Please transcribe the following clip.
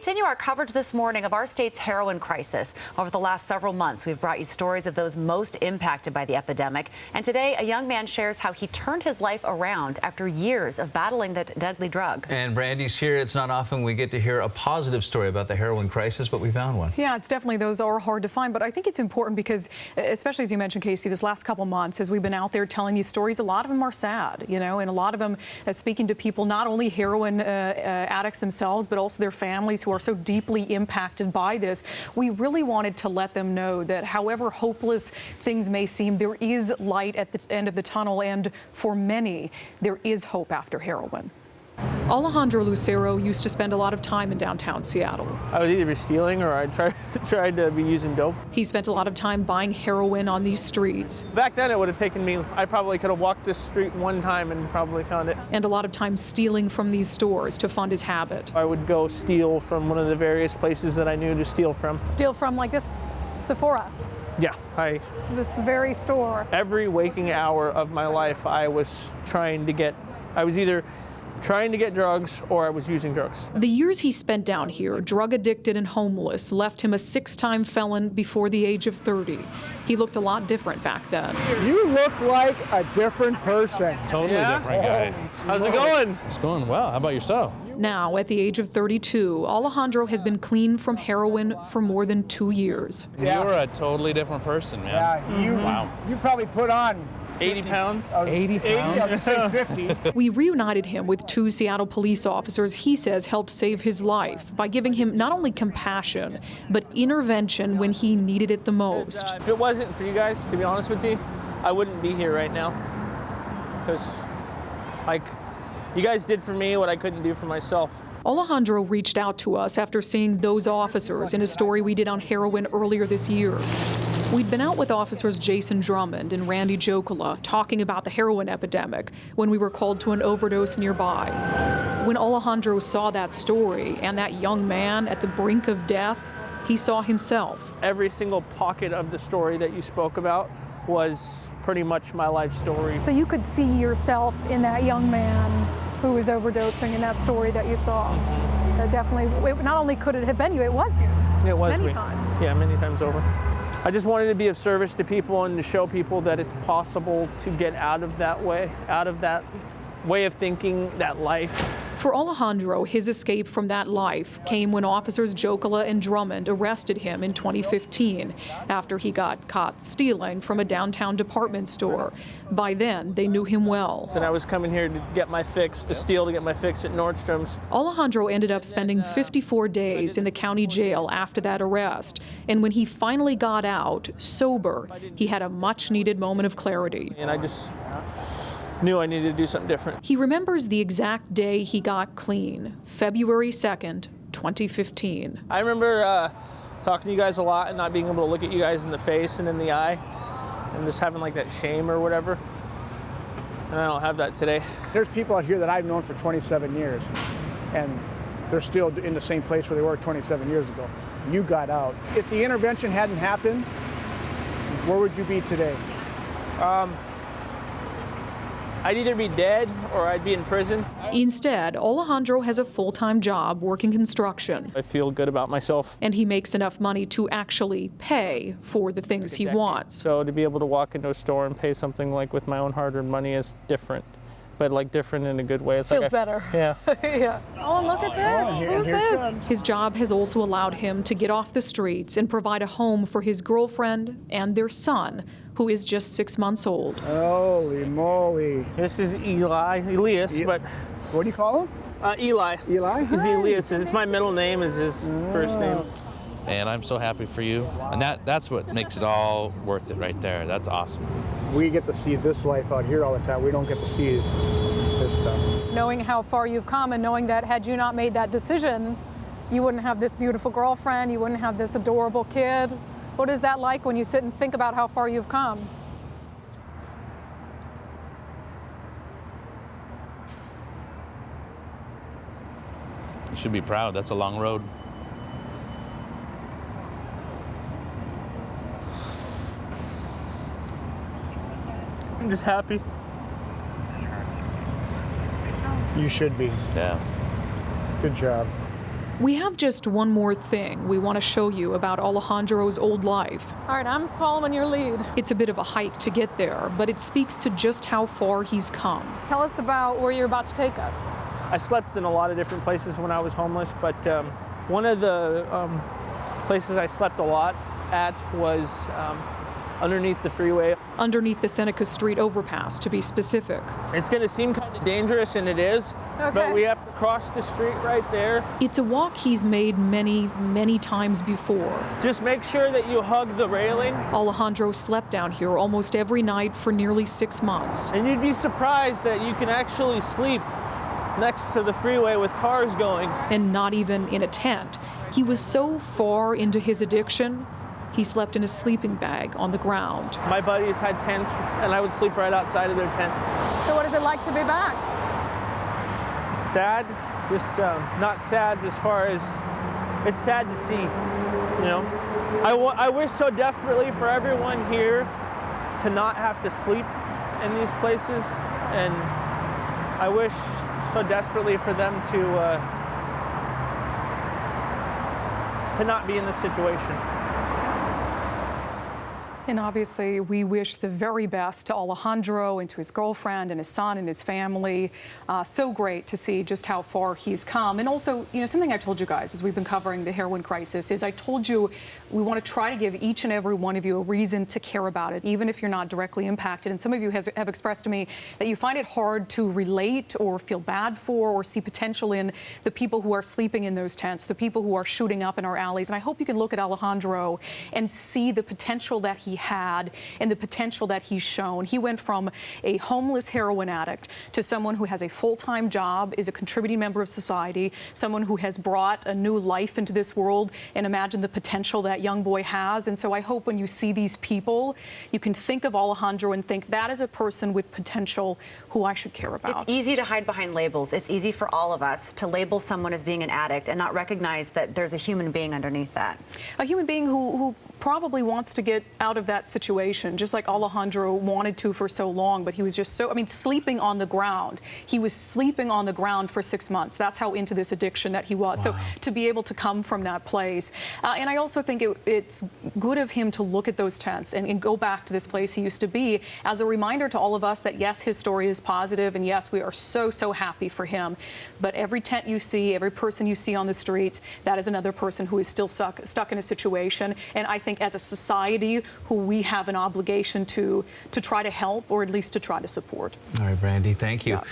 continue our coverage this morning of our state's heroin crisis. Over the last several months, we've brought you stories of those most impacted by the epidemic. And today, a young man shares how he turned his life around after years of battling that deadly drug. And Brandy's here. It's not often we get to hear a positive story about the heroin crisis, but we found one. Yeah, it's definitely, those are hard to find. But I think it's important because, especially as you mentioned, Casey, this last couple months, as we've been out there telling these stories, a lot of them are sad, you know, and a lot of them speaking to people, not only heroin addicts themselves, but also their families who are so deeply impacted by this. We really wanted to let them know that however hopeless things may seem, there is light at the end of the tunnel, and for many, there is hope after heroin. Alejandro Lucero used to spend a lot of time in downtown Seattle. I would either be stealing or I tried to be using dope. He spent a lot of time buying heroin on these streets. Back then it would have taken me, I probably could have walked this street one time and probably found it. And a lot of time stealing from these stores to fund his habit. I would go steal from one of the various places that I knew to steal from. Steal from like this Sephora? Yeah, this very store. Every waking hour of my life I was either trying to get drugs or I was using drugs. The years he spent down here, drug addicted and homeless, left him a 6-time felon before the age of 30. He looked a lot different back then. You look like a different person. Totally different guy. How's it going? It's going well. How about yourself? Now, at the age of 32, Alejandro has been clean from heroin for more than 2 years. Yeah. You're a totally different person, man. Yeah, you probably put on 80 pounds? 80 pounds? I would say 50. We reunited him with 2 Seattle police officers he says helped save his life by giving him not only compassion, but intervention when he needed it the most. If it wasn't for you guys, to be honest with you, I wouldn't be here right now. Because, you guys did for me what I couldn't do for myself. Alejandro reached out to us after seeing those officers in a story we did on heroin earlier this year. We'd been out with officers Jason Drummond and Randy Jokola talking about the heroin epidemic when we were called to an overdose nearby. When Alejandro saw that story and that young man at the brink of death, he saw himself. Every single pocket of the story that you spoke about was pretty much my life story. So you could see yourself in that young man who was overdosing in that story that you saw. That definitely, not only could it have been you, it was you. It was many me. times. Yeah, many times over. I just wanted to be of service to people and to show people that it's possible to get out of that way of thinking, that life. For Alejandro, his escape from that life came when officers Jokola and Drummond arrested him in 2015 after he got caught stealing from a downtown department store. By then, they knew him well. And I was coming here to get my fix, to get my fix at Nordstrom's. Alejandro ended up spending 54 days in the county jail after that arrest. And when he finally got out, sober, he had a much-needed moment of clarity. And I just knew I needed to do something different. He remembers the exact day he got clean, February 2nd, 2015. I remember talking to you guys a lot and not being able to look at you guys in the face and in the eye and just having like that shame or whatever. And I don't have that today. There's people out here that I've known for 27 years, and they're still in the same place where they were 27 years ago. You got out. If the intervention hadn't happened, where would you be today? I'd either be dead or I'd be in prison. Instead, Alejandro has a full-time job working construction. I feel good about myself. And he makes enough money to actually pay for the things he wants. So to be able to walk into a store and pay something like with my own hard-earned money is different, but like different in a good way. It feels better. Yeah. Yeah. Oh, look at this. Who's this? His job has also allowed him to get off the streets and provide a home for his girlfriend and their son, who is just 6 months old. Holy moly. This is Elias, but... What do you call him? Eli. Eli? He's Elias. It's my middle name, is his first name. And I'm so happy for you. And that's what makes it all worth it right there. That's awesome. We get to see this life out here all the time. We don't get to see this stuff. Knowing how far you've come and knowing that had you not made that decision, you wouldn't have this beautiful girlfriend, you wouldn't have this adorable kid. What is that like when you sit and think about how far you've come? You should be proud. That's a long road. I'm just happy. You should be. Yeah. Good job. We have just one more thing we want to show you about Alejandro's old life. All right, I'm following your lead. It's a bit of a hike to get there, but it speaks to just how far he's come. Tell us about where you're about to take us. I slept in a lot of different places when I was homeless, but one of the places I slept a lot at was underneath the freeway. Underneath the Seneca Street overpass, to be specific. It's going to seem kind of dangerous, and it is, but we have to cross the street right there. It's a walk he's made many, many times before. Just make sure that you hug the railing. Alejandro slept down here almost every night for nearly 6 months. And you'd be surprised that you can actually sleep next to the freeway with cars going. And not even in a tent. He was so far into his addiction, he slept in a sleeping bag on the ground. My buddies had tents, and I would sleep right outside of their tent. So what is it like to be back? It's sad, just not sad as far as, it's sad to see, you know. I wish so desperately for everyone here to not have to sleep in these places, and I wish so desperately for them to not be in this situation. And obviously, we wish the very best to Alejandro and to his girlfriend and his son and his family. So great to see just how far he's come. And also, you know, something I told you guys as we've been covering the heroin crisis is I told you we want to try to give each and every one of you a reason to care about it, even if you're not directly impacted. And some of you have expressed to me that you find it hard to relate or feel bad for or see potential in the people who are sleeping in those tents, the people who are shooting up in our alleys. And I hope you can look at Alejandro and see the potential that he had and the potential that he's shown. He went from a homeless heroin addict to someone who has a full-time job, is a contributing member of society, someone who has brought a new life into this world, and imagine the potential that young boy has. And so I hope when you see these people, you can think of Alejandro and think that is a person with potential who I should care about. It's easy to hide behind labels. It's easy for all of us to label someone as being an addict and not recognize that there's a human being underneath that. A human being who probably wants to get out of that situation, just like Alejandro wanted to for so long, but he was just so, I mean, sleeping on the ground. He was sleeping on the ground for 6 months. That's how into this addiction that he was. Wow. So to be able to come from that place. And I also think it's good of him to look at those tents and go back to this place he used to be as a reminder to all of us that, yes, his story is positive, and yes, we are so, so happy for him. But every tent you see, every person you see on the streets, that is another person who is still stuck in a situation. And I think as a society who we have an obligation to try to help, or at least to try to support. All right, Brandy, thank you. Yeah.